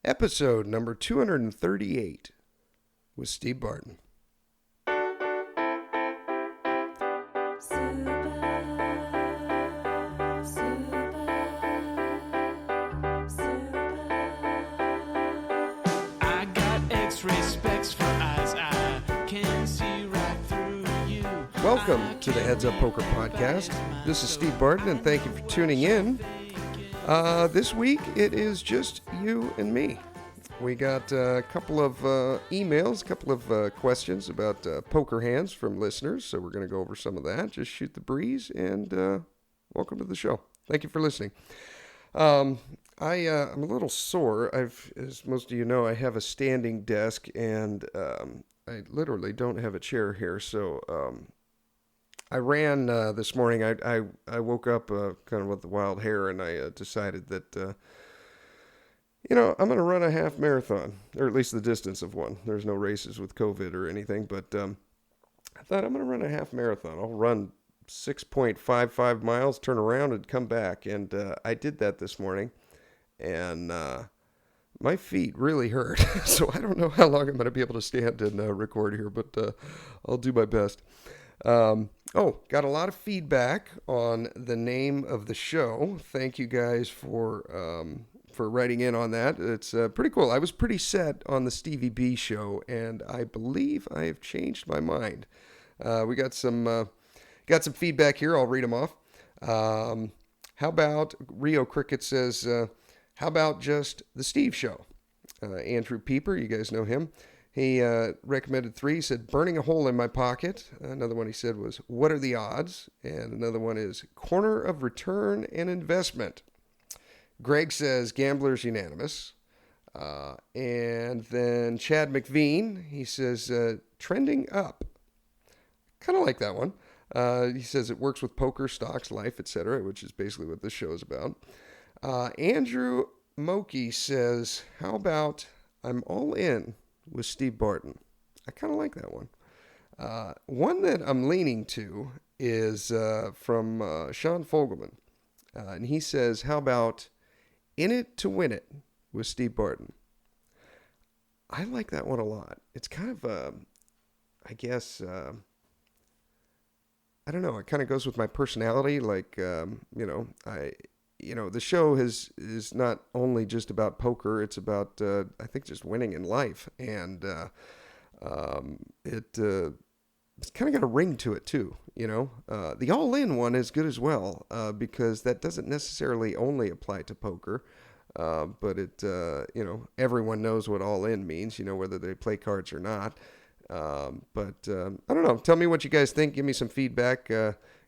Episode number 238 with Steve Barton. I got X-ray specs for eyes, I can see right through you. Welcome to the Heads Up Poker Podcast. This is Steve Barton, and thank you for tuning in. This week, it is just you and me. We got a couple of emails, a couple of questions about poker hands from listeners, so we're going to go over some of that. Just shoot the breeze, and welcome to the show. Thank you for listening. I'm a little sore. As most of you know, I have a standing desk, and I literally don't have a chair here, so I ran this morning. I woke up kind of with the wild hair, and I decided that, I'm going to run a half marathon, or at least the distance of one. There's no races with COVID or anything, but I thought I'm going to run a half marathon. I'll run 6.55 miles, turn around, and come back. And I did that this morning, and my feet really hurt. So I don't know how long I'm going to be able to stand and record here, but I'll do my best. Got a lot of feedback on the name of the show. Thank you guys for writing in on that. It's pretty cool. I was pretty set on the Stevie B show, and I believe I have changed my mind. We got some feedback here. I'll read them off. How about Rio Cricket says, how about just the Steve show? Andrew Pieper, you guys know him. He recommended 3. He said, burning a hole in my pocket. Another one he said was, what are the odds? And another one is, corner of return and investment. Greg says, gamblers unanimous. And then Chad McVean, he says, trending up. Kind of like that one. He says it works with poker, stocks, life, etc., which is basically what this show is about. Andrew Moki says, how about I'm all in with Steve Barton? I kind of like that one. One that I'm leaning to is from Sean Fogelman. And he says, how about in it to win it with Steve Barton? I like that one a lot. It's kind of, I guess, I don't know. It kind of goes with my personality. Like, the show is not only just about poker. It's about, I think, just winning in life. And it's kind of got a ring to it, too. The all-in one is good as well, because that doesn't necessarily only apply to poker. But it, everyone knows what all-in means, whether they play cards or not. But I don't know. Tell me what you guys think. Give me some feedback.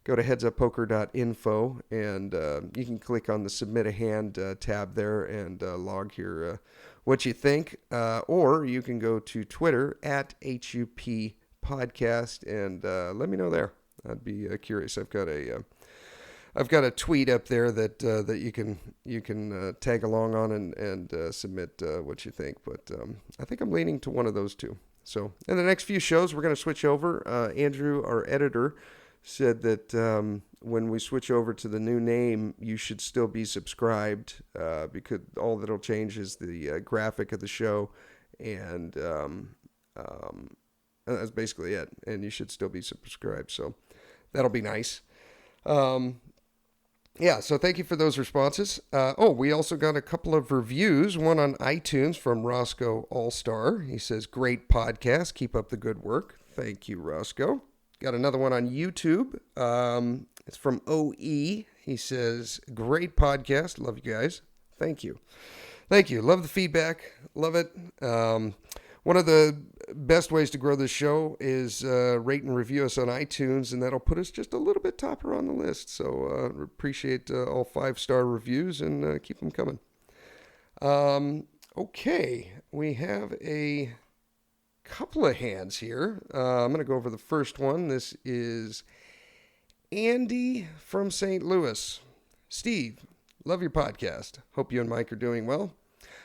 Go to headsuppoker.info, and you can click on the Submit a Hand tab there and log here what you think. Or you can go to Twitter at HUP Podcast and let me know there. I'd be curious. I've got a tweet up there that you can tag along on and submit what you think. But I think I'm leaning to one of those two. So in the next few shows, we're going to switch over. Andrew, our editor, said that when we switch over to the new name, you should still be subscribed, because all that'll change is the graphic of the show, and that's basically it. And you should still be subscribed, so that'll be nice. So thank you for those responses. We also got a couple of reviews, one on iTunes from Roscoe All-Star. He says, great podcast. Keep up the good work. Thank you, Roscoe. Got another one on YouTube. It's from OE. He says, great podcast. Love you guys. Thank you. Thank you. Love the feedback. Love it. One of the best ways to grow this show is rate and review us on iTunes, and that'll put us just a little bit topper on the list. So appreciate all 5-star reviews, and keep them coming. Okay, we have a couple of hands here. I'm going to go over the first one. This is Andy from St. Louis. Steve, love your podcast. Hope you and Mike are doing well.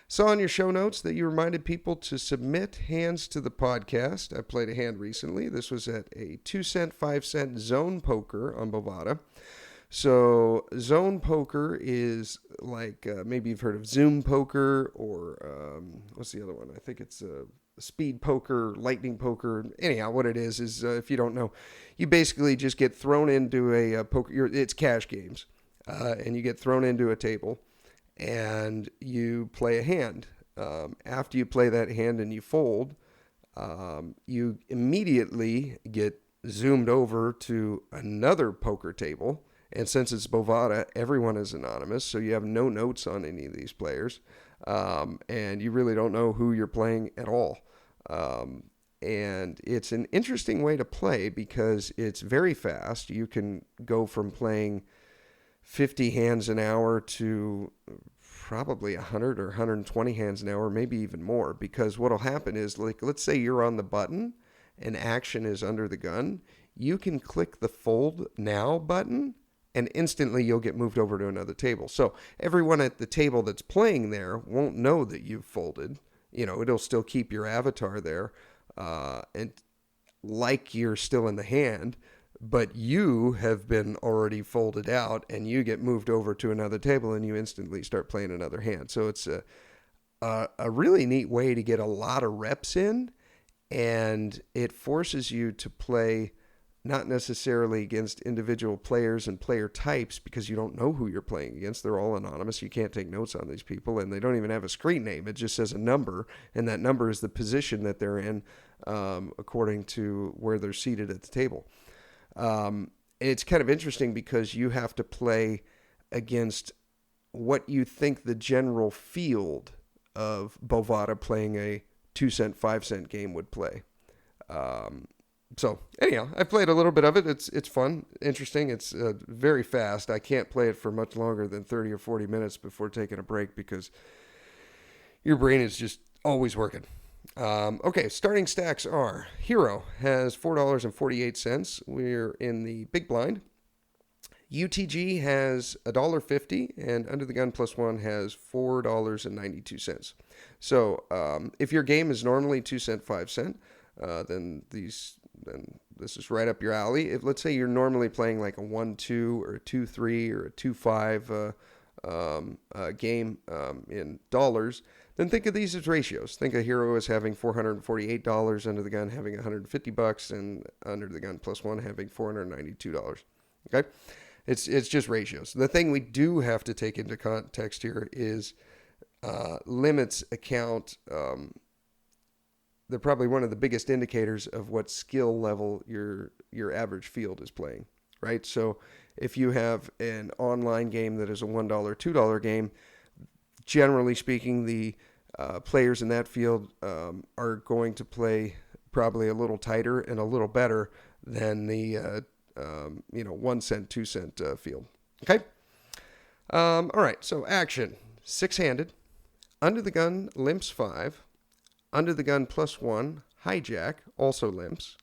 Saw in your show notes that you reminded people to submit hands to the podcast. I played a hand recently. This was at a 2-cent, 5-cent zone poker on Bovada. So zone poker is like maybe you've heard of Zoom poker or what's the other one? I think it's speed poker, lightning poker. Anyhow, what it is if you don't know, you basically just get thrown into a poker. It's cash games, and you get thrown into a table, and you play a hand. After you play that hand and you fold, you immediately get zoomed over to another poker table. And since it's Bovada, everyone is anonymous, so you have no notes on any of these players, and you really don't know who you're playing at all. And it's an interesting way to play because it's very fast. You can go from playing 50 hands an hour to probably 100 or 120 hands an hour, maybe even more, because what'll happen is, like, let's say you're on the button and action is under the gun. You can click the fold now button and instantly you'll get moved over to another table. So everyone at the table that's playing there won't know that you've folded. It'll still keep your avatar there, and like you're still in the hand, but you have been already folded out and you get moved over to another table and you instantly start playing another hand. So it's a really neat way to get a lot of reps in, and it forces you to play not necessarily against individual players and player types because you don't know who you're playing against. They're all anonymous. You can't take notes on these people, and they don't even have a screen name. It just says a number, and that number is the position that they're in according to where they're seated at the table. It's kind of interesting because you have to play against what you think the general field of Bovada playing a 2-cent, 5-cent game would play. So anyhow, I played a little bit of it. It's fun, interesting. It's very fast. I can't play it for much longer than 30 or 40 minutes before taking a break because your brain is just always working. Okay, starting stacks are Hero has $4.48. We're in the big blind. UTG has $1.50, and Under the Gun Plus One has $4.92. So if your game is normally 2-cent, 5-cent, then this is right up your alley. If, let's say, you're normally playing like a 1-2 or a 2-3 or a 2-5 game in dollars, then think of these as ratios. Think of Hero as having $448, Under the Gun having $150, and Under the Gun Plus One having $492. Okay, it's just ratios. The thing we do have to take into context here is limits account. They're probably one of the biggest indicators of what skill level your average field is playing, right? So if you have an online game that is a $1, $2 game, generally speaking, the players in that field are going to play probably a little tighter and a little better than the 1 cent, 2 cent field. Okay. All right. So action: 6-handed, Under the Gun limps 5. Under the Gun Plus One, Hijack, also limps,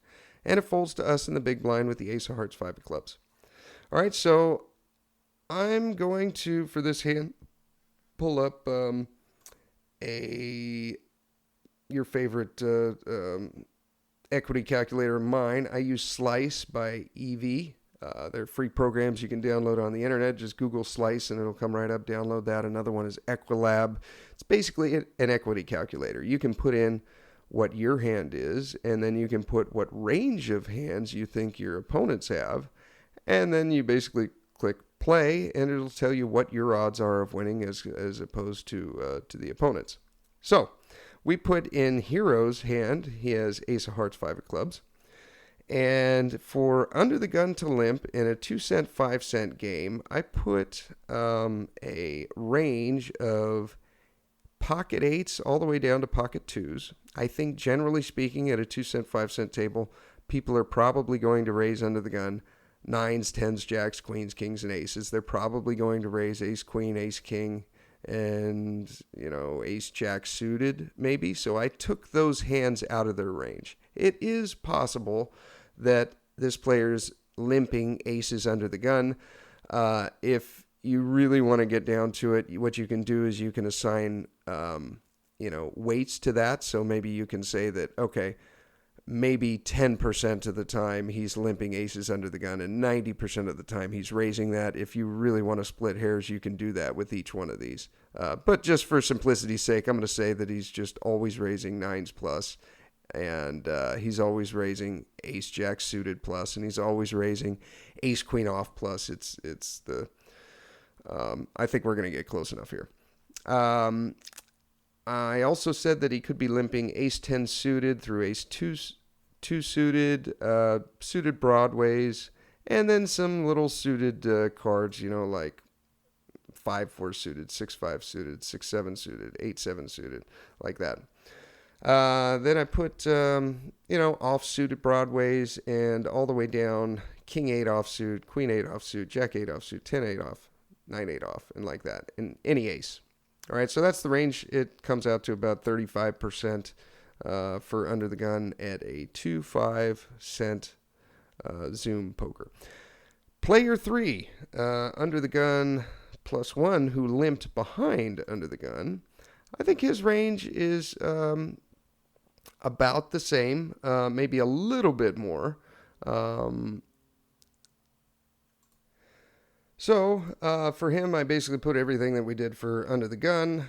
and it folds to us in the big blind with the Ace of Hearts, 5 of clubs. All right, so I'm going to, for this hand, pull up your favorite equity calculator of mine. I use Slice by EV. They're free programs you can download on the internet. Just Google Slice and it'll come right up. Download that. Another one is Equilab. It's basically an equity calculator. You can put in what your hand is, and then you can put what range of hands you think your opponents have, and then you basically click play, and it'll tell you what your odds are of winning as opposed to the opponents. So we put in Hero's hand. He has Ace of Hearts, 5 of clubs. And for Under the Gun to limp in a 2-cent, 5-cent game, I put a range of pocket 8s all the way down to pocket 2s. I think generally speaking at a 2-cent, 5-cent table, people are probably going to raise Under the Gun 9s, 10s, jacks, queens, kings, and aces. They're probably going to raise ace, queen, ace, king, and, ace, jack suited maybe. So I took those hands out of their range. It is possible that this player's limping aces Under the Gun. If you really want to get down to it, what you can do is you can assign, weights to that. So maybe you can say that, okay, maybe 10% of the time he's limping aces under the gun, and 90% of the time he's raising that. If you really want to split hairs, you can do that with each one of these. But just for simplicity's sake, I'm going to say that he's just always raising nines plus, and he's always raising ace jack suited plus, and he's always raising ace queen off plus. It's the I think we're going to get close enough here. I also said that he could be limping ace 10 suited through ace 2 suited, suited broadways, and then some little suited cards, like 5-4 suited, 6-5 suited, 6-7 suited, 8-7 suited, like that. Then I put, off suited broadways and all the way down king 8 offsuit, queen 8 offsuit, jack 8 offsuit, 10 8 off, 9 8 off, and like that, in any ace. All right, so that's the range. It comes out to about 35% for under the gun at a 2-5 cent Zoom poker. Player 3, under the gun +1, who limped behind under the gun. I think his range is about the same, maybe a little bit more. So for him, I basically put everything that we did for under the gun,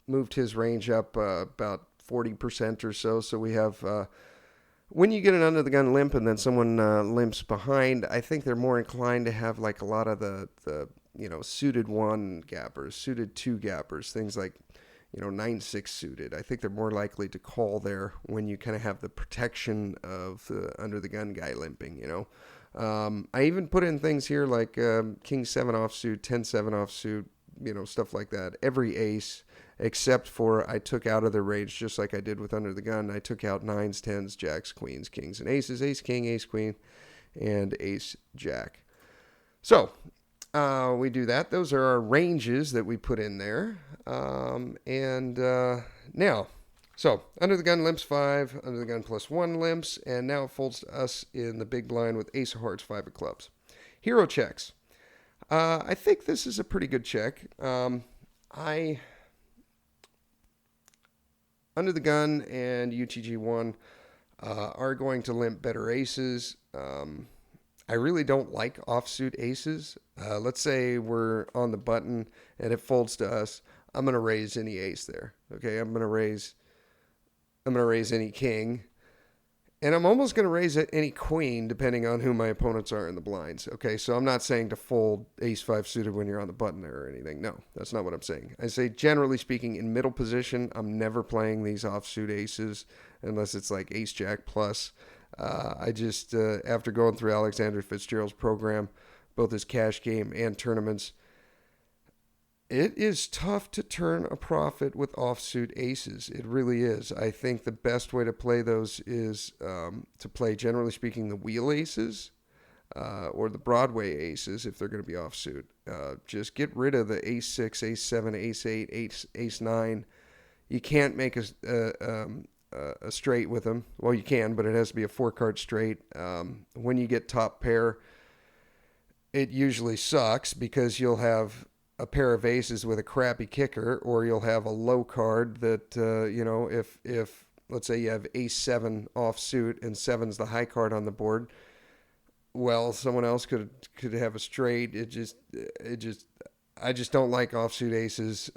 moved his range up about 40% or so. So we have, when you get an under the gun limp and then someone limps behind, I think they're more inclined to have like a lot of the suited 1 gappers, suited 2 gappers, things like, 9-6 suited. I think they're more likely to call there when you kind of have the protection of the under the gun guy limping, I even put in things here like king 7 offsuit, 10-7 offsuit, stuff like that. Every ace, except for I took out of the range, just like I did with under the gun. I took out 9s, 10s, jacks, queens, kings, and aces, ace king, ace queen, and ace jack. So we do that. Those are our ranges that we put in there. Now, so under the gun limps 5, under the gun +1 limps, and now it folds to us in the big blind with ace of hearts, 5 of clubs. Hero checks. I think this is a pretty good check. Under the gun and UTG1 are going to limp better aces. I really don't like offsuit aces. Let's say we're on the button and it folds to us. I'm going to raise any ace there. Okay, I'm going to raise any king, and I'm almost going to raise any queen depending on who my opponents are in the blinds. Okay, so I'm not saying to fold ace 5 suited when you're on the button there or anything. No, that's not what I'm saying. I say generally speaking in middle position, I'm never playing these offsuit aces unless it's like ace jack plus. I just, after going through Alexander Fitzgerald's program, both his cash game and tournaments, it is tough to turn a profit with offsuit aces. It really is. I think the best way to play those is to play, generally speaking, the wheel aces or the Broadway aces if they're going to be offsuit. Just get rid of the ace 6, ace 7, ace 8, ace 9. You can't make a straight with them. Well, you can, but it has to be a 4-card straight. When you get top pair, it usually sucks because you'll have a pair of aces with a crappy kicker, or you'll have a low card that, if let's say you have ace 7 offsuit and 7's the high card on the board, well, someone else could have a straight. I just don't like offsuit aces.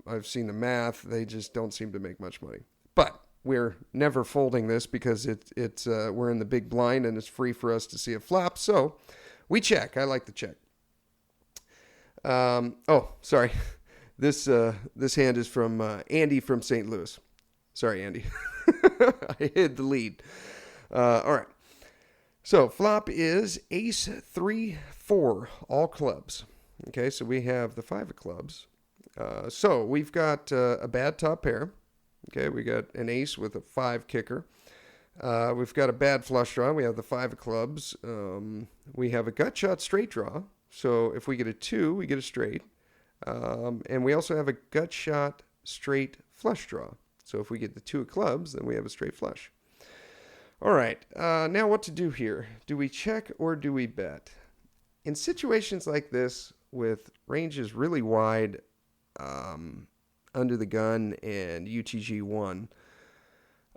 I've seen the math. They just don't seem to make much money. But we're never folding this because we're in the big blind and it's free for us to see a flop. So we check. I like to check. Sorry. This hand is from Andy from St. Louis. Sorry, Andy. I hid the lead. All right. So flop is ace 3 4 all clubs. Okay, so we have the 5 of clubs. So we've got a bad top pair. Okay, we got an ace with a 5 kicker. We've got a bad flush draw. We have the 5 of clubs. We have a gut shot straight draw. So if we get a 2, we get a straight. And we also have a gut shot straight flush draw. So if we get the 2 of clubs, then we have a straight flush. All right, now what to do here? Do we check or do we bet? In situations like this, with ranges really wide under the gun and UTG1,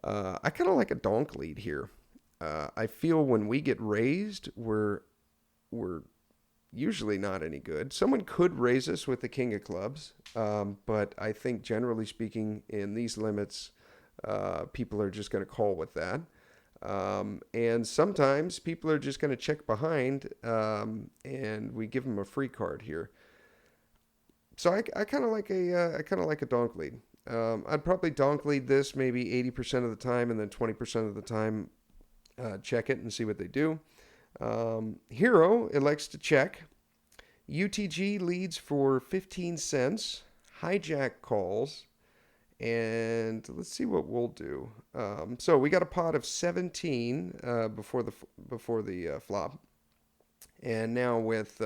I kind of like a donk lead here. I feel when we get raised, we're usually not any good. Someone could raise us with the king of clubs, but I think generally speaking, in these limits, people are just going to call with that. And sometimes people are just going to check behind, and we give them a free card here. So I kind of like a donk lead. I'd probably donk lead this maybe 80% of the time, and then 20% of the time check it and see what they do. Hero elects to check. UTG leads for 15 cents. Hijack calls. And let's see what we'll do. So we got a pot of 17 before the flop. And now with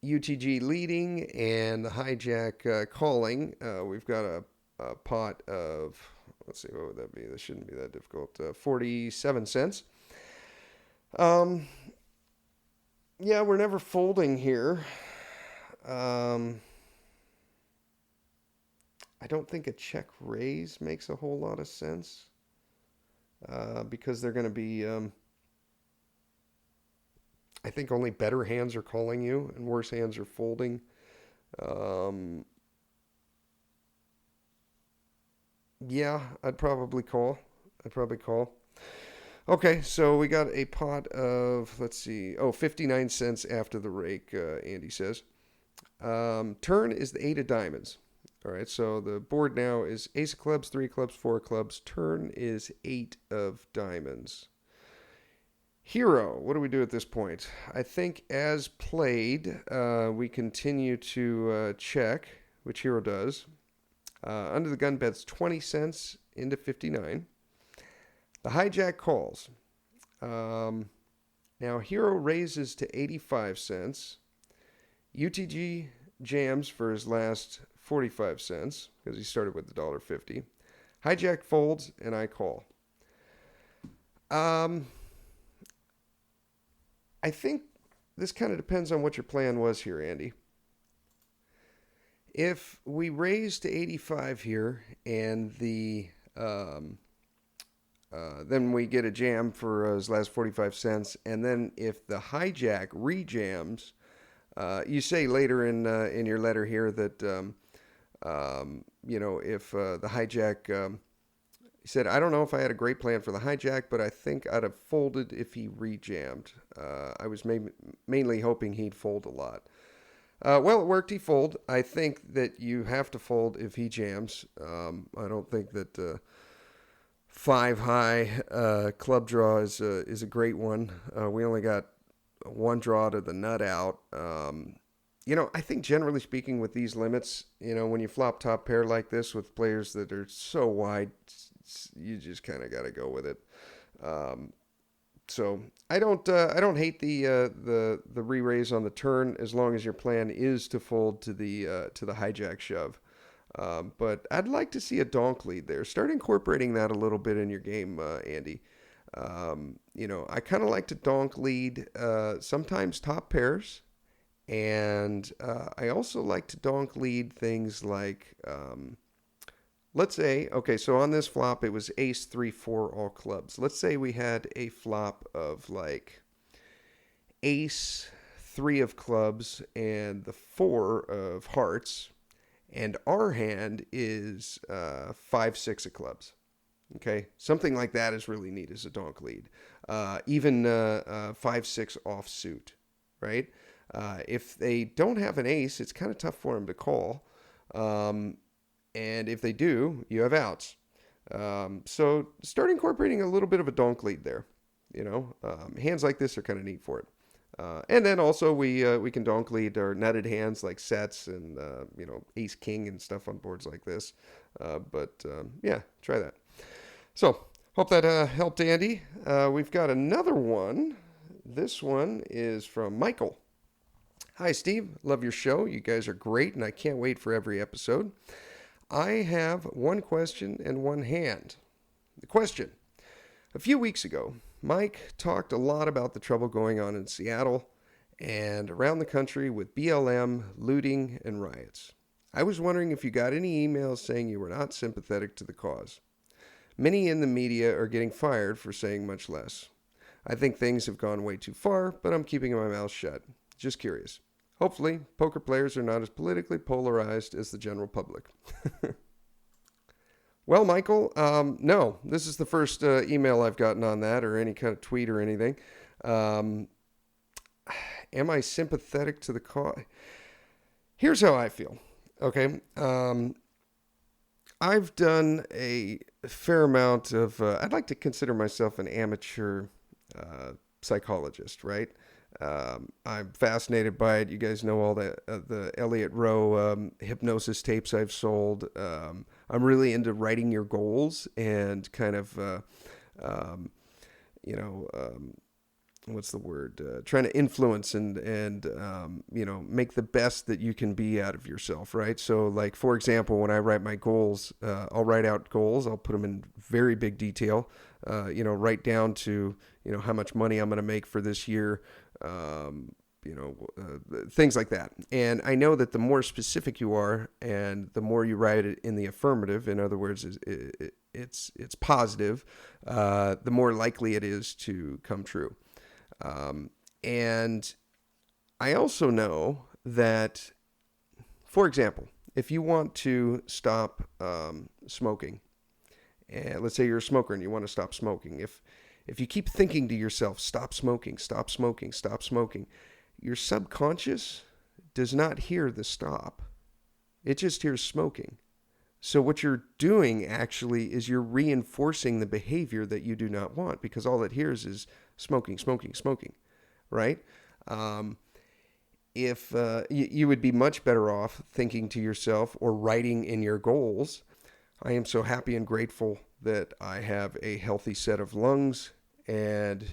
UTG leading and the hijack calling, we've got a pot of, let's see, what would that be? This shouldn't be that difficult. 47 cents. Yeah, we're never folding here. I don't think a check raise makes a whole lot of sense because they're going to be, I think only better hands are calling you and worse hands are folding. Yeah, I'd probably call. Okay, so we got a pot of, let's see, 59 cents after the rake, Andy says. Turn is the 8 of diamonds. All right, so the board now is ace of clubs, 3 of clubs, 4 of clubs. Turn is 8 of diamonds. Hero, what do we do at this point? I think as played, we continue to check, which Hero does. Under the gun bets 20 cents into 59. The hijack calls. Now Hero raises to 85 cents. UTG jams for his last 45 cents because he started with $1.50. Hijack folds and I call. I think this kind of depends on what your plan was here, Andy. If we raise to 85 here and then we get a jam for his last 45 cents, and then if the hijack rejams, you say later in your letter here that if the hijack, he said, I don't know if I had a great plan for the hijack, but I think I'd have folded if he rejammed. I was mainly hoping he'd fold a lot. Well, it worked. He fold. I think that you have to fold if he jams. I don't think that 5 high club draw is a great one. We only got one draw to the nut out. I think generally speaking with these limits, when you flop top pair like this with players that are so wide, you just kind of got to go with it. So I don't hate the re-raise on the turn as long as your plan is to fold to the hijack shove. But I'd like to see a donk lead there. Start incorporating that a little bit in your game, Andy. I kind of like to donk lead sometimes top pairs. And I also like to donk lead things like, let's say, okay, so on this flop, it was ace, 3, 4, all clubs. Let's say we had a flop of like ace, 3 of clubs, and the 4 of hearts. And our hand is 5, 6 of clubs. Okay, something like that is really neat as a donk lead. Even 5, 6 offsuit, right? If they don't have an ace, it's kind of tough for them to call. And if they do, you have outs. So start incorporating a little bit of a donk lead there. Hands like this are kind of neat for it. And then also we can donk lead our nutted hands like sets and, ace king and stuff on boards like this. Yeah, try that. So hope that helped, Andy. We've got another one. This one is from Michael. Hi, Steve. Love your show. You guys are great, and I can't wait for every episode. I have one question and one hand. The question. A few weeks ago, Mike talked a lot about the trouble going on in Seattle and around the country with BLM, looting, and riots. I was wondering if you got any emails saying you were not sympathetic to the cause. Many in the media are getting fired for saying much less. I think things have gone way too far, but I'm keeping my mouth shut. Just curious. Hopefully, poker players are not as politically polarized as the general public. Well, Michael, no, this is the first email I've gotten on that or any kind of tweet or anything. Am I sympathetic to the cause? Here's how I feel. Okay. I've done a fair amount of, I'd like to consider myself an amateur psychologist, right? I'm fascinated by it. You guys know all the Elliot Roe hypnosis tapes I've sold. I'm really into writing your goals and kind of, what's the word? Trying to influence and make the best that you can be out of yourself, right? So, like, for example, when I write my goals, I'll write out goals. I'll put them in very big detail, right down to, how much money I'm going to make for this year, things like that. And I know that the more specific you are and the more you write it in the affirmative, in other words, it's positive, the more likely it is to come true. And I also know that, for example, if you want to stop smoking, and let's say you're a smoker and you want to stop smoking, if you keep thinking to yourself, stop smoking, stop smoking, stop smoking, your subconscious does not hear the stop. It just hears smoking. So what you're doing actually is you're reinforcing the behavior that you do not want, because all it hears is smoking, smoking, smoking, right? If you would be much better off thinking to yourself or writing in your goals, I am so happy and grateful that I have a healthy set of lungs and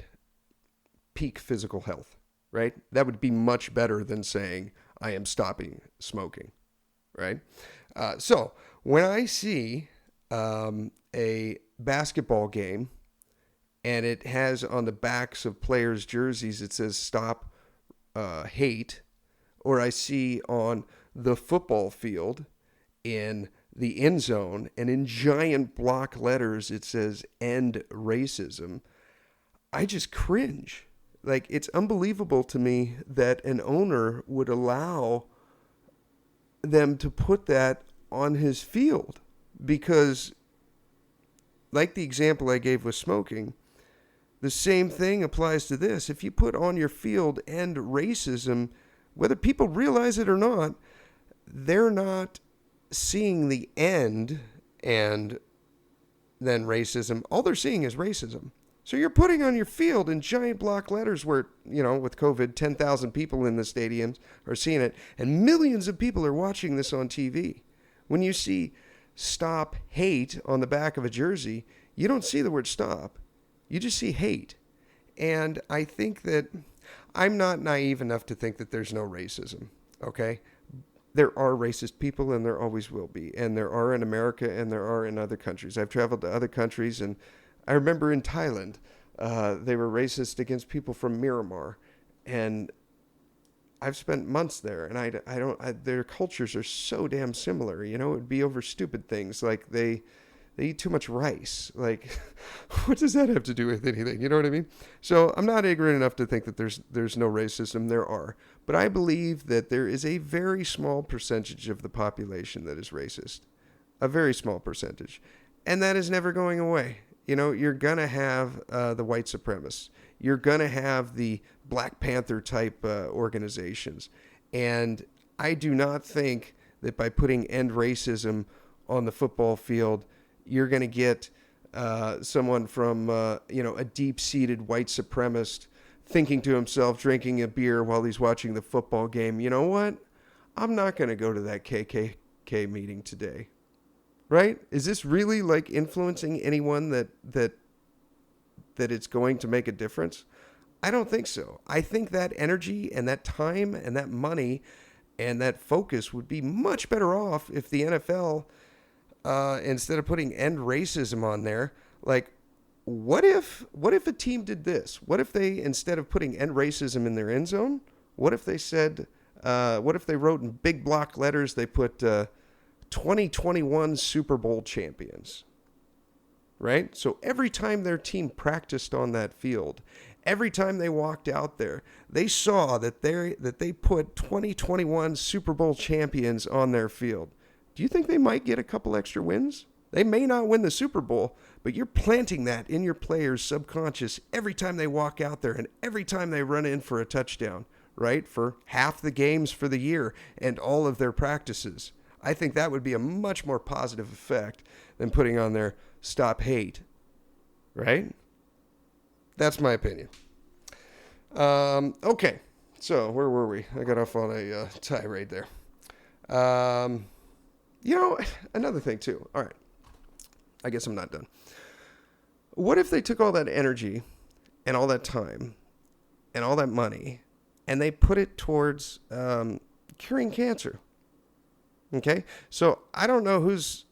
peak physical health, right? That would be much better than saying I am stopping smoking, right? So when I see a basketball game and it has on the backs of players' jerseys, it says stop hate, or I see on the football field in the end zone and in giant block letters it says end racism, I just cringe. Like, it's unbelievable to me that an owner would allow them to put that on his field, because, like the example I gave with smoking, the same thing applies to this. If you put on your field end racism, whether people realize it or not, they're not seeing the end and then racism. All they're seeing is racism. So you're putting on your field in giant block letters where, with COVID, 10,000 people in the stadiums are seeing it, and millions of people are watching this on TV. When you see stop hate on the back of a jersey, you don't see the word stop. You just see hate. And I think that I'm not naive enough to think that there's no racism, okay? There are racist people, and there always will be. And there are in America, and there are in other countries. I've traveled to other countries, and I remember in Thailand, they were racist against people from Myanmar. And I've spent months there, and their cultures are so damn similar. It would be over stupid things like they eat too much rice. Like, what does that have to do with anything? You know what I mean? So I'm not ignorant enough to think that there's no racism. There are. But I believe that there is a very small percentage of the population that is racist. A very small percentage. And that is never going away. You're going to have the white supremacists. You're going to have the Black Panther type organizations. And I do not think that by putting end racism on the football field, you're going to get someone from, a deep-seated white supremacist thinking to himself, drinking a beer while he's watching the football game, you know what? I'm not going to go to that KKK meeting today. Right? Is this really like influencing anyone that it's going to make a difference? I don't think so. I think that energy and that time and that money and that focus would be much better off if the NFL, instead of putting end racism on there, like, what if a team did this? What if they, instead of putting end racism in their end zone, what if they said, What if they wrote in big block letters, they put 2021 Super Bowl champions, right? So every time their team practiced on that field, every time they walked out there, they saw that they put 2021 Super Bowl champions on their field. Do you think they might get a couple extra wins? They may not win the Super Bowl, but you're planting that in your players' subconscious every time they walk out there and every time they run in for a touchdown, right? For half the games for the year and all of their practices. I think that would be a much more positive effect than putting on their stop hate, right? That's my opinion. Okay, so where were we? I got off on a tirade there. Another thing too. All right. I guess I'm not done. What if they took all that energy and all that time and all that money and they put it towards curing cancer? Okay? So I don't know who's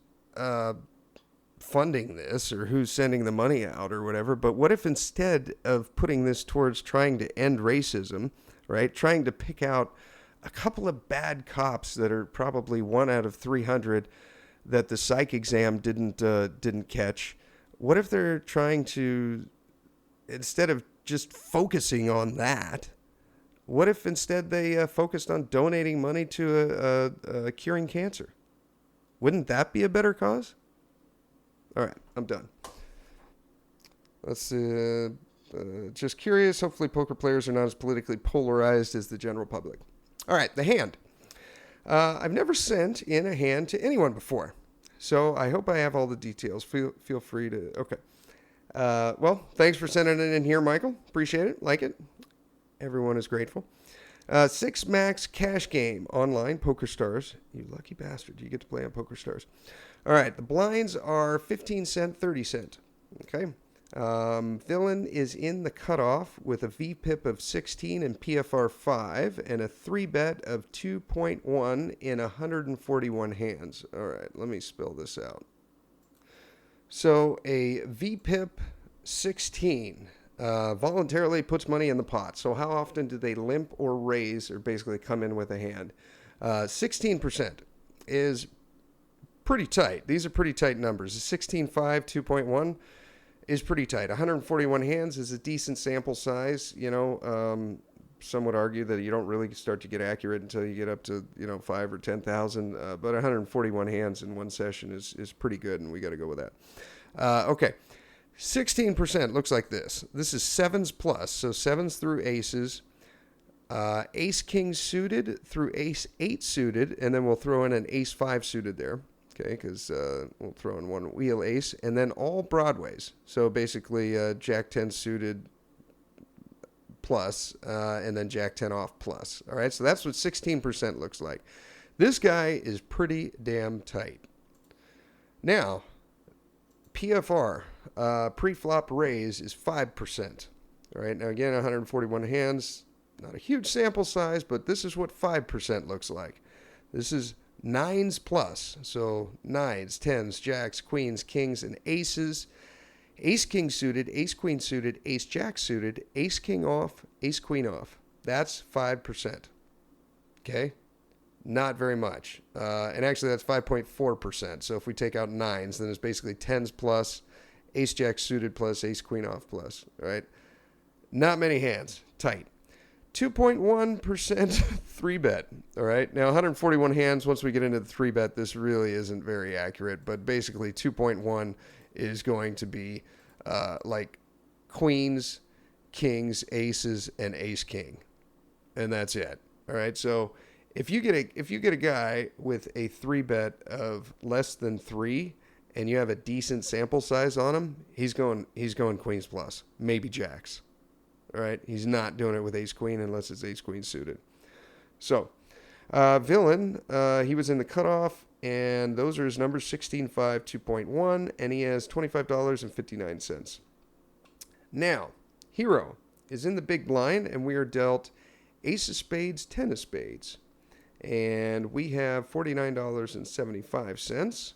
funding this or who's sending the money out or whatever, but what if instead of putting this towards trying to end racism, right, trying to pick out a couple of bad cops that are probably 1 out of 300 that the psych exam didn't catch. What if they're trying to, instead of just focusing on that, what if instead they focused on donating money to curing cancer? Wouldn't that be a better cause? All right, I'm done. Let's just curious. Hopefully poker players are not as politically polarized as the general public. All right, the hand. I've never sent in a hand to anyone before, so I hope I have all the details. Feel free to, okay. Well, thanks for sending it in here, Michael. Appreciate it. Like it. Everyone is grateful. 6 max cash game online, Poker Stars. You lucky bastard. You get to play on Poker Stars. All right, the blinds are 15 cent, 30 cent. Okay. Villain is in the cutoff with a VPIP of 16 and PFR 5 and a 3-bet of 2.1 in 141 hands. All right, let me spell this out. So a VPIP 16 voluntarily puts money in the pot. So how often do they limp or raise or basically come in with a hand? 16% is pretty tight. These are pretty tight numbers. 16.5, 2.1. is pretty tight. 141 hands is a decent sample size. Some would argue that you don't really start to get accurate until you get up to 5 or 10,000. But 141 hands in one session is pretty good, and we got to go with that. Okay, 16% looks like this. This is 7s plus, so 7s through aces, ace king suited through ace 8 suited, and then we'll throw in an ace 5 suited there. Okay, because we'll throw in one wheel ace, and then all broadways. So basically Jack 10 suited plus, and then Jack 10 off plus. All right, so that's what 16% looks like. This guy is pretty damn tight. Now, PFR, pre-flop raise, is 5%. All right, now again, 141 hands, not a huge sample size, but this is what 5% looks like. This is 9s plus, so 9s, 10s, jacks, queens, kings, and aces. Ace king suited, ace queen suited, ace jack suited, ace king off, ace queen off. That's 5%. Okay? Not very much. And actually that's 5.4%. So if we take out 9s, then it's basically 10s plus, ace jack suited plus, ace queen off plus. All right? Not many hands. Tight. 2.1% 3-bet. All right. Now 141 hands. Once we get into the 3-bet, this really isn't very accurate, but basically 2.1 is going to be like queens, kings, aces, and ace king. And that's it. All right. So if you get a guy with a 3-bet of less than 3 and you have a decent sample size on him, he's going queens plus, maybe jacks. All right, he's not doing it with ace-queen unless it's ace-queen suited. So, villain, he was in the cutoff, and those are his numbers, 16.5, 2.1, and he has $25.59. Now, hero is in the big blind, and we are dealt ace of spades, 10 of spades. And we have $49.75.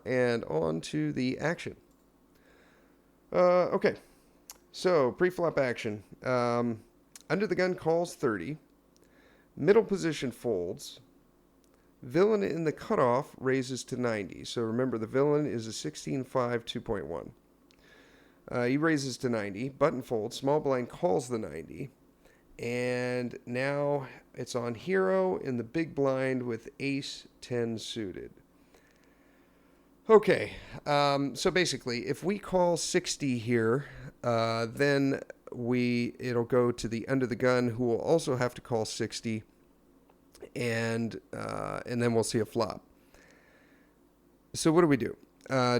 And on to the action. Okay. So, pre-flop action. Under the gun calls 30. Middle position folds. Villain in the cutoff raises to 90. So remember, the villain is a 16-5 2.1. He raises to 90. Button folds. Small blind calls the 90. And now it's on hero in the big blind with ace 10 suited. Okay, so basically, if we call 60 here, then it'll go to the under the gun, who will also have to call 60, and then we'll see a flop. So what do we do?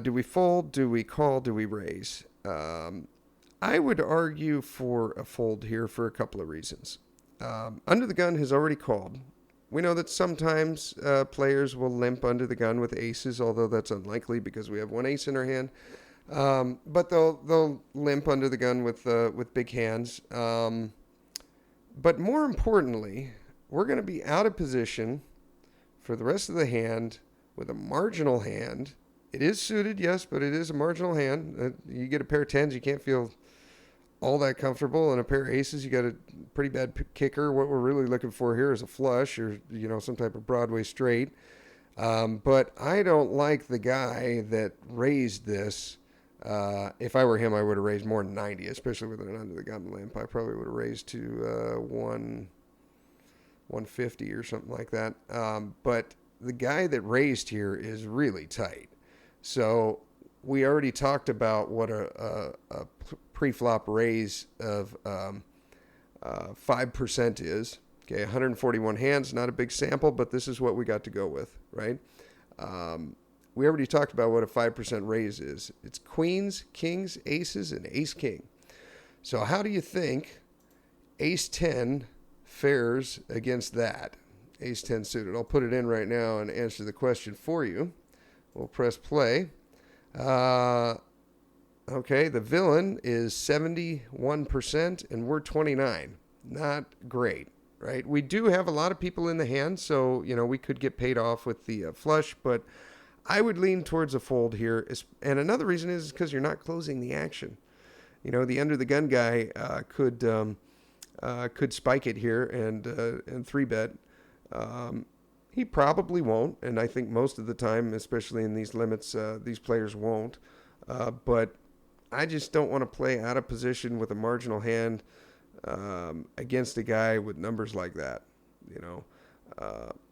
Do we fold? Do we call? Do we raise? I would argue for a fold here for a couple of reasons. Under the gun has already called. We know that sometimes players will limp under the gun with aces, although that's unlikely because we have one ace in our hand. But they'll limp under the gun with big hands. But more importantly, we're going to be out of position for the rest of the hand with a marginal hand. It is suited, yes, but it is a marginal hand. You get a pair of tens, you can't feel all that comfortable, and a pair of aces, you got a pretty bad kicker. What we're really looking for here is a flush or, some type of Broadway straight. But I don't like the guy that raised this. If I were him, I would have raised more than 90, especially with an under the gun limp. I probably would have raised to 150 or something like that. But the guy that raised here is really tight. So we already talked about what a pre-flop raise of 5% is. Okay, 141 hands, not a big sample, but this is what we got to go with, right? We already talked about what a 5% raise is. It's queens, kings, aces, and ace-king. So how do you think ace-10 fares against that? Ace-10 suited. I'll put it in right now and answer the question for you. We'll press play. Okay, the villain is 71% and we're 29. Not great, right? We do have a lot of people in the hand, so, we could get paid off with the flush, but I would lean towards a fold here. And another reason is because you're not closing the action. The under the gun guy could spike it here and 3-bet. He probably won't, and I think most of the time, especially in these limits, these players won't. But I just don't want to play out of position with a marginal hand against a guy with numbers like that,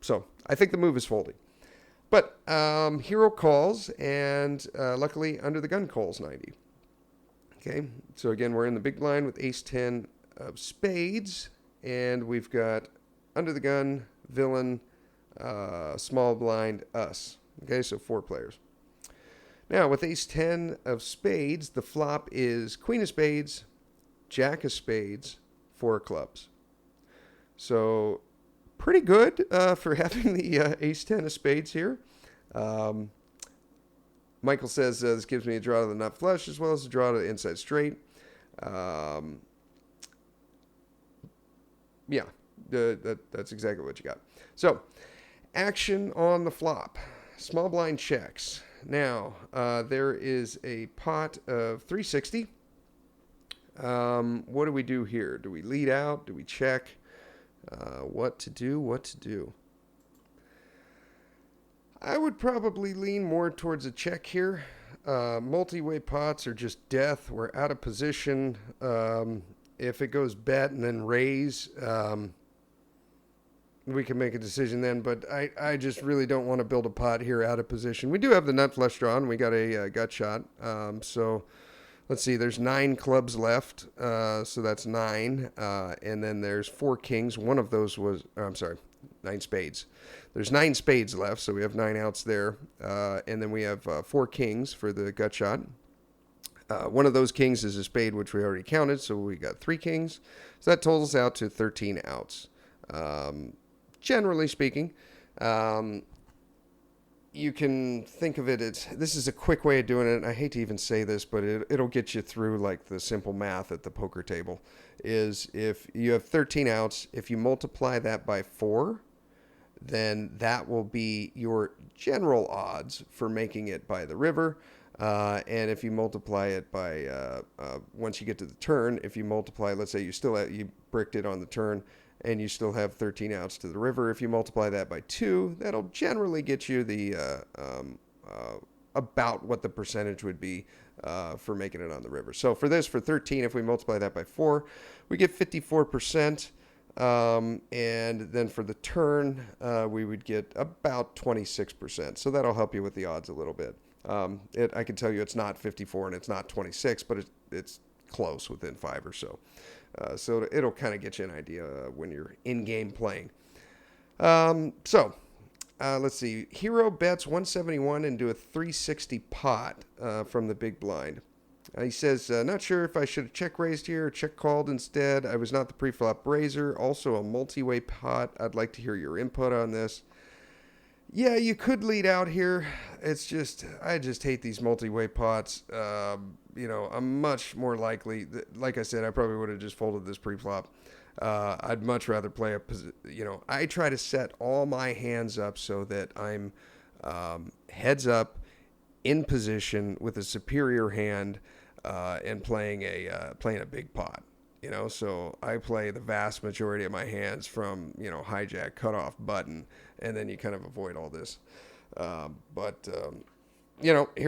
So I think the move is folding. But hero calls, and luckily under the gun calls 90. Okay, so again, we're in the big blind with ace-10 of spades, and we've got under the gun, villain, small blind, us. Okay, so 4 players. Now, with ace-10 of spades, the flop is queen of spades, jack of spades, 4 of clubs. So, pretty good for having the ace-10 of spades here. Michael says this gives me a draw to the nut flush as well as a draw to the inside straight. Yeah, that's exactly what you got. So, action on the flop. Small blind checks. Now, there is a pot of 360. What do we do here? Do we lead out? Do we check? What to do? I would probably lean more towards a check here. Multi-way pots are just death. We're out of position. If it goes bet and then raise, we can make a decision then, but I just really don't want to build a pot here out of position. We do have the nut flush draw, and we got a gut shot. So let's see, there's 9 clubs left, so that's 9. And then there's 4 kings. One of those was, 9 spades. There's 9 spades left, so we have 9 outs there. And then we have 4 kings for the gut shot. One of those kings is a spade, which we already counted, so we got 3 kings. So that totals out to 13 outs. Generally speaking, you can think of it as, this is a quick way of doing it. I hate to even say this, but it'll get you through like the simple math at the poker table, is if you have 13 outs, if you multiply that by 4, then that will be your general odds for making it by the river. And if you multiply it by, once you get to the turn, if you multiply, let's say you bricked it on the turn, and you still have 13 outs to the river. If you multiply that by 2, that'll generally get you the about what the percentage would be for making it on the river. So for 13, if we multiply that by 4, we get 54%. And then for the turn, we would get about 26%. So that'll help you with the odds a little bit. I can tell you it's not 54 and it's not 26, but it's close, within 5 or so. So it'll kind of get you an idea when you're in-game playing. Let's see. Hero bets 171 into a 360 pot from the big blind. He says, not sure if I should have check raised here or check called instead. I was not the pre-flop raiser. Also a multi-way pot. I'd like to hear your input on this. Yeah, you could lead out here. It's just, I just hate these multi-way pots. I'm much more likely, like I said, I probably would have just folded this pre-flop. I'd much rather play I try to set all my hands up so that I'm heads up in position with a superior hand and playing a big pot. So I play the vast majority of my hands from, hijack, cutoff, button, and then you kind of avoid all this. Here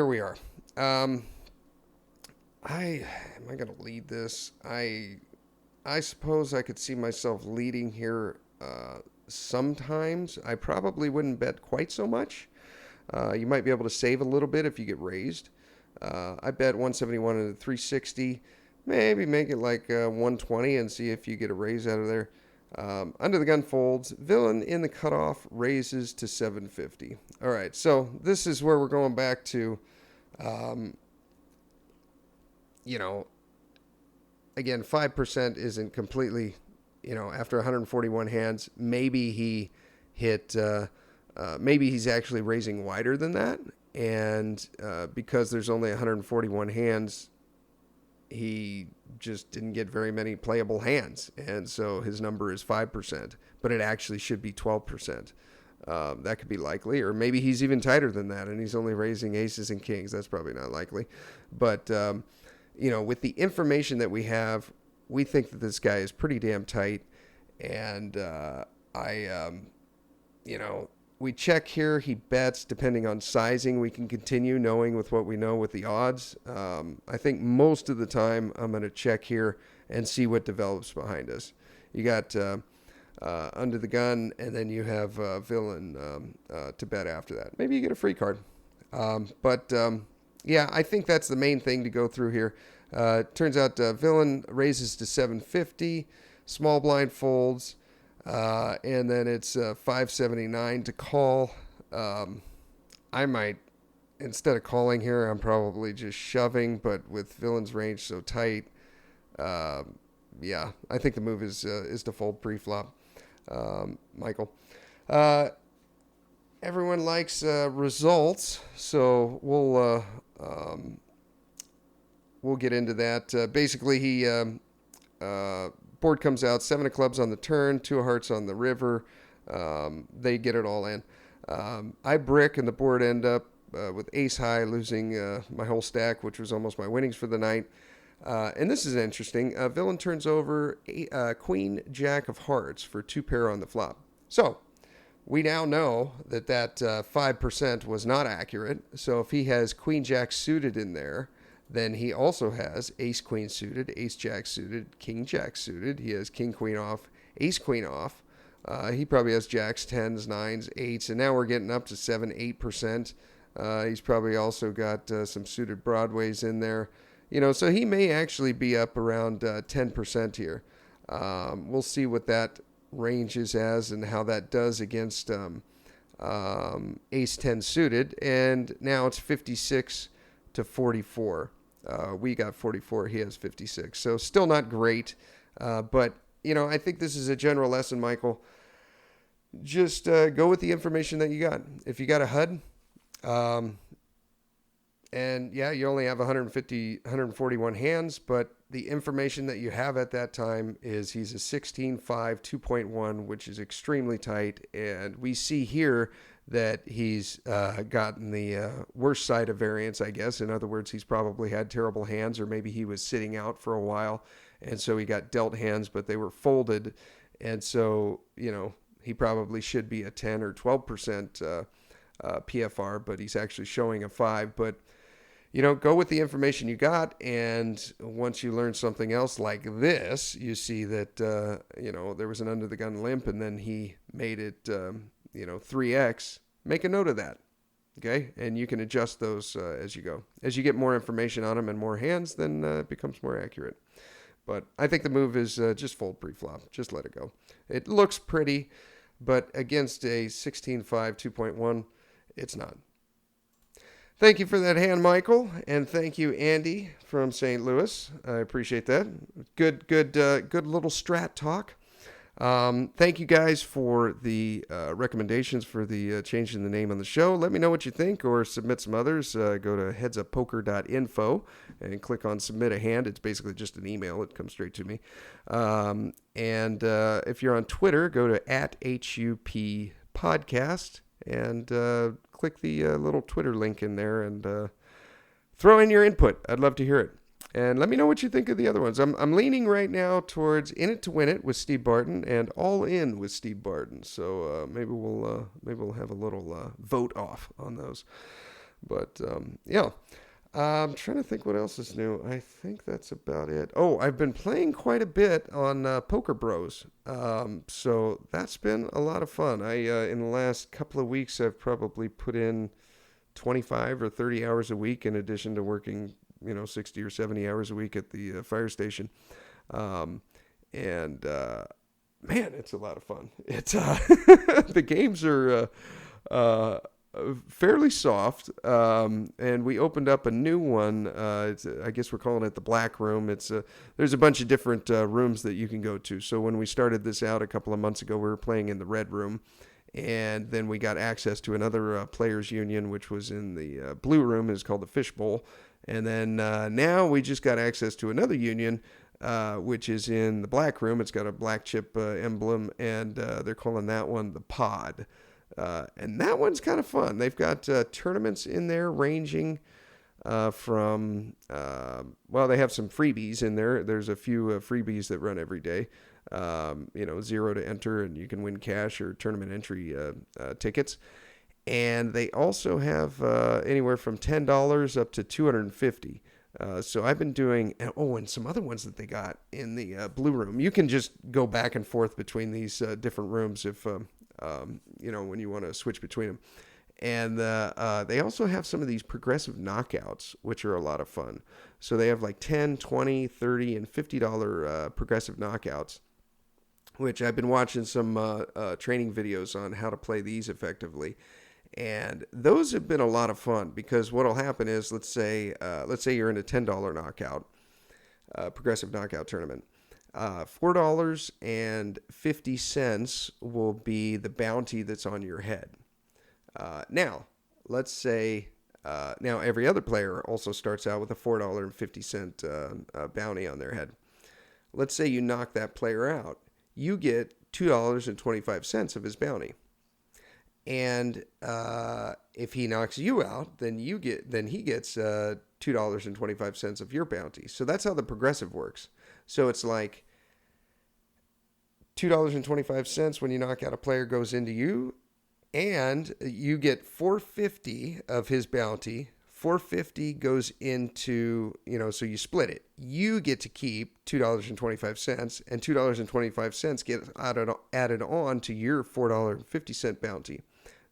we are. Am I going to lead this? I suppose I could see myself leading here sometimes. I probably wouldn't bet quite so much. You might be able to save a little bit if you get raised. I bet 171 into 360. Maybe make it like 120 and see if you get a raise out of there. Under the gun folds. Villain in the cutoff raises to 750. All right, so this is where we're going back to, again, 5% isn't completely, after 141 hands, maybe he hit, maybe he's actually raising wider than that. And because there's only 141 hands, he just didn't get very many playable hands. And so his number is 5%, but it actually should be 12%. That could be likely, or maybe he's even tighter than that and he's only raising aces and kings. That's probably not likely. But, with the information that we have, we think that this guy is pretty damn tight. And we check here. He bets. Depending on sizing, we can continue knowing with what we know with the odds. I think most of the time I'm going to check here and see what develops behind us. You got under the gun, and then you have villain to bet after that. Maybe you get a free card. Yeah, I think that's the main thing to go through here. Turns out villain raises to 750, small blind folds. And then it's 579 to call. I might, instead of calling here, I'm probably just shoving, but with villain's range so tight, I think the move is to fold pre-flop. Michael. Everyone likes results, so we'll get into that. Basically, he board comes out, 7 of clubs on the turn, 2 of hearts on the river. They get it all in. I brick, and the board end up with ace high, losing my whole stack, which was almost my winnings for the night. And this is interesting. Villain turns over queen, jack of hearts for 2 pair on the flop. So we now know that 5% was not accurate. So if he has queen, jack suited in there, then he also has ace, queen suited, ace, jack suited, king, jack suited. He has king, queen off, ace, queen off. He probably has jacks, 10s, 9s, 8s, and now we're getting up to 7, 8%. He's probably also got some suited broadways in there. So he may actually be up around 10% here. We'll see what that ranges as and how that does against ace 10 suited. And now it's 56 to 44. We got 44. He has 56. So still not great. But, I think this is a general lesson, Michael. Just go with the information that you got. If you got a HUD, and you only have 141 hands, but the information that you have at that time is he's a 16-5, 2.1, which is extremely tight. And we see here that he's gotten the worst side of variance, I guess. In other words, he's probably had terrible hands, or maybe he was sitting out for a while, and so he got dealt hands, but they were folded. And so, he probably should be a 10 or 12% PFR, but he's actually showing a 5. But, go with the information you got. And once you learn something else like this, you see that, there was an under the gun limp, and then he made it, 3X. Make a note of that. Okay. And you can adjust those as you go. As you get more information on them and more hands, then it becomes more accurate. But I think the move is just fold pre-flop. Just let it go. It looks pretty, but against a 16-5 2.1, it's not. Thank you for that hand, Michael, and thank you, Andy from St. Louis. I appreciate that. Good little strat talk. Thank you guys for the recommendations for the changing the name on the show. Let me know what you think, or submit some others. Go to headsuppoker.info and click on submit a hand. It's basically just an email. It comes straight to me. And if you're on Twitter, go to @HUP and click the little Twitter link in there and throw in your input. I'd love to hear it. And let me know what you think of the other ones. I'm leaning right now towards In It to Win It with Steve Barton and All In with Steve Barton. So maybe we'll have a little vote off on those. But yeah, I'm trying to think what else is new. I think that's about it. Oh, I've been playing quite a bit on Poker Bros. So that's been a lot of fun. In the last couple of weeks, I've probably put in 25 or 30 hours a week in addition to working 60 or 70 hours a week at the fire station. Man, it's a lot of fun. It's the games are fairly soft, and we opened up a new one. I guess we're calling it the Black Room. There's a bunch of different rooms that you can go to. So when we started this out a couple of months ago, we were playing in the Red Room, and then we got access to another players union, which was in the Blue Room. It's called the Fishbowl. And then now we just got access to another union, which is in the Black Room. It's got a black chip emblem, and they're calling that one the Pod. And that one's kind of fun. They've got tournaments in there ranging from, they have some freebies in there. There's a few freebies that run every day. 0 to enter, and you can win cash or tournament entry tickets. And they also have anywhere from $10 up to $250. So I've been doing, and some other ones that they got in the Blue Room. You can just go back and forth between these different rooms if, when you want to switch between them. And they also have some of these progressive knockouts, which are a lot of fun. So they have like $10, $20, $30, and $50 progressive knockouts, which I've been watching some training videos on how to play these effectively. And those have been a lot of fun because what'll happen is, let's say you're in a $10 knockout, progressive knockout tournament. $4.50 will be the bounty that's on your head. Now, let's say, every other player also starts out with a $4.50 bounty on their head. Let's say you knock that player out. You get $2.25 of his bounty. And if he knocks you out, then he gets $2.25 of your bounty. So that's how the progressive works. So it's like $2.25 when you knock out a player goes into you, and you get $4.50 of his bounty. $4.50 goes into, so you split it. You get to keep $2.25, and $2.25 get added on to your $4.50 bounty.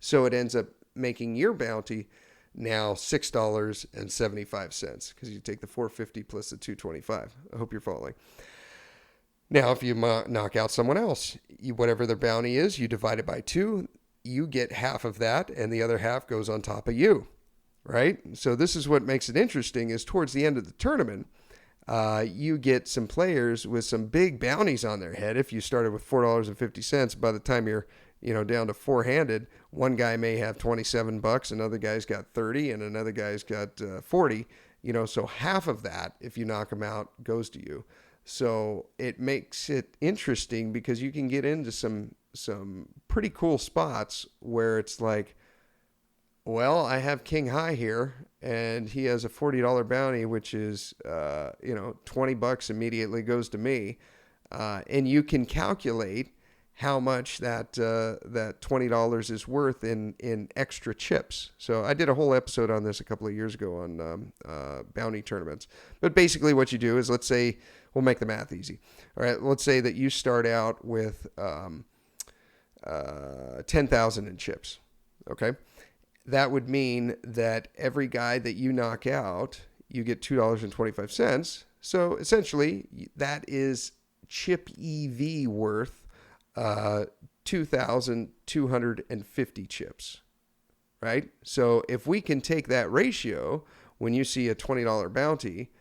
So it ends up making your bounty now $6.75 because you take the $4.50 plus the $2.25. I hope you're following. Now, if you knock out someone else, whatever their bounty is, you divide it by 2. You get half of that, and the other half goes on top of you, right? So this is what makes it interesting is towards the end of the tournament, you get some players with some big bounties on their head. If you started with $4.50, by the time you're down to four-handed, one guy may have $27, another guy's got 30, and another guy's got 40. So half of that, if you knock them out, goes to you. So it makes it interesting because you can get into some pretty cool spots where it's like, well, I have King High here, and he has a $40 bounty, which is, $20 immediately goes to me. And you can calculate how much that $20 is worth in extra chips. So I did a whole episode on this a couple of years ago on bounty tournaments. But basically what you do is, let's say, we'll make the math easy. All right, let's say that you start out with 10,000 in chips. Okay, that would mean that every guy that you knock out, you get $2.25. So essentially, that is chip EV worth 2,250 chips, right? So if we can take that ratio, when you see a $20 bounty,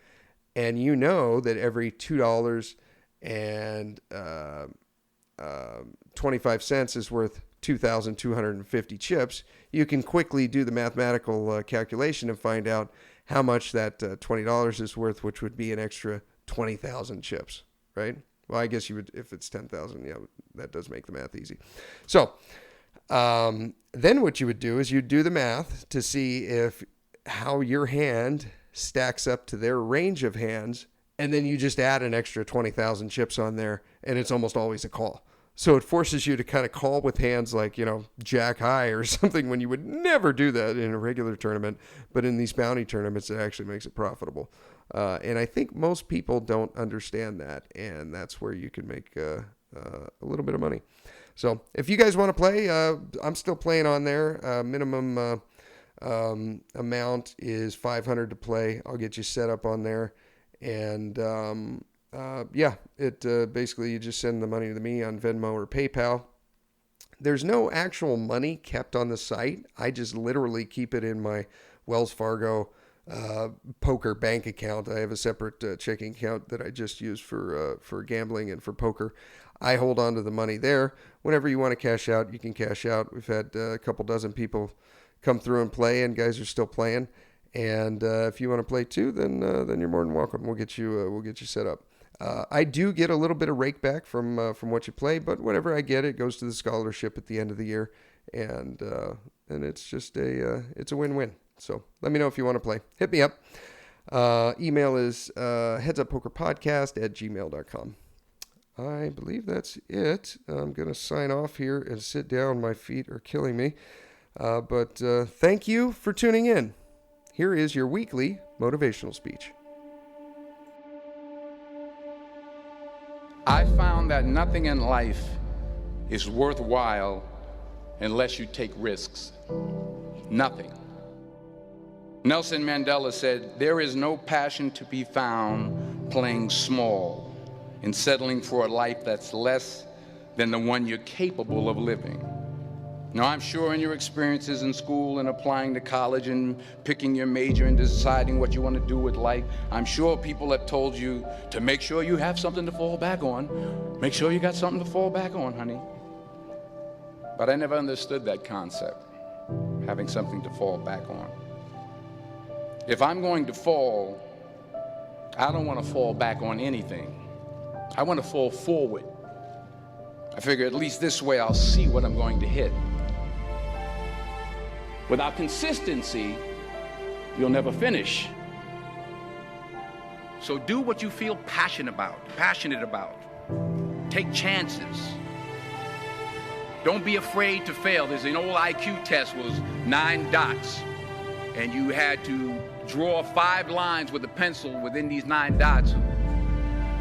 and you know that every $2.25 is worth 2,250 chips, you can quickly do the mathematical calculation and find out how much that $20 is worth, which would be an extra 20,000 chips, right? Well, I guess you would, if it's 10,000, yeah, that does make the math easy. So then what you would do is you'd do the math to see how your hand stacks up to their range of hands, and then you just add an extra 20,000 chips on there, and it's almost always a call. So it forces you to kind of call with hands like, jack high or something, when you would never do that in a regular tournament. But in these bounty tournaments, it actually makes it profitable. And I think most people don't understand that, and that's where you can make a little bit of money. So if you guys want to play, I'm still playing on there. Minimum amount is $500 to play. I'll get you set up on there. And basically you just send the money to me on Venmo or PayPal. There's no actual money kept on the site. I just literally keep it in my Wells Fargo poker bank account. I have a separate checking account that I just use for gambling and for poker. I hold on to the money there. Whenever you want to cash out, you can cash out. We've had a couple dozen people come through and play, and guys are still playing. And if you want to play too, then you're more than welcome. We'll get you set up. I do get a little bit of rake back from what you play, but whatever I get, it goes to the scholarship at the end of the year, and it's just it's a win-win. So let me know if you want to play. Hit me up. Email is headsuppokerpodcast@gmail.com. I believe that's it. I'm going to sign off here and sit down. My feet are killing me. But thank you for tuning in. Here is your weekly motivational speech. I found that nothing in life is worthwhile unless you take risks. Nothing. Nelson Mandela said, "There is no passion to be found playing small and settling for a life that's less than the one you're capable of living." Now, I'm sure in your experiences in school and applying to college and picking your major and deciding what you want to do with life, I'm sure people have told you to make sure you have something to fall back on. Make sure you got something to fall back on, honey. But I never understood that concept, having something to fall back on. If I'm going to fall, I don't want to fall back on anything. I want to fall forward. I figure at least this way I'll see what I'm going to hit. Without consistency, you'll never finish. So do what you feel passionate about. Take chances. Don't be afraid to fail. There's an old IQ test, was 9 dots, and you had to draw 5 lines with a pencil within these 9 dots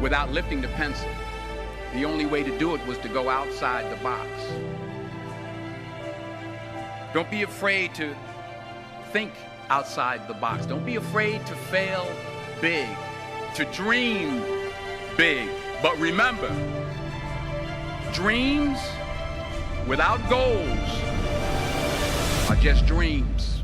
without lifting the pencil. The only way to do it was to go outside the box. Don't be afraid to think outside the box. Don't be afraid to fail big, to dream big. But remember, dreams without goals are just dreams.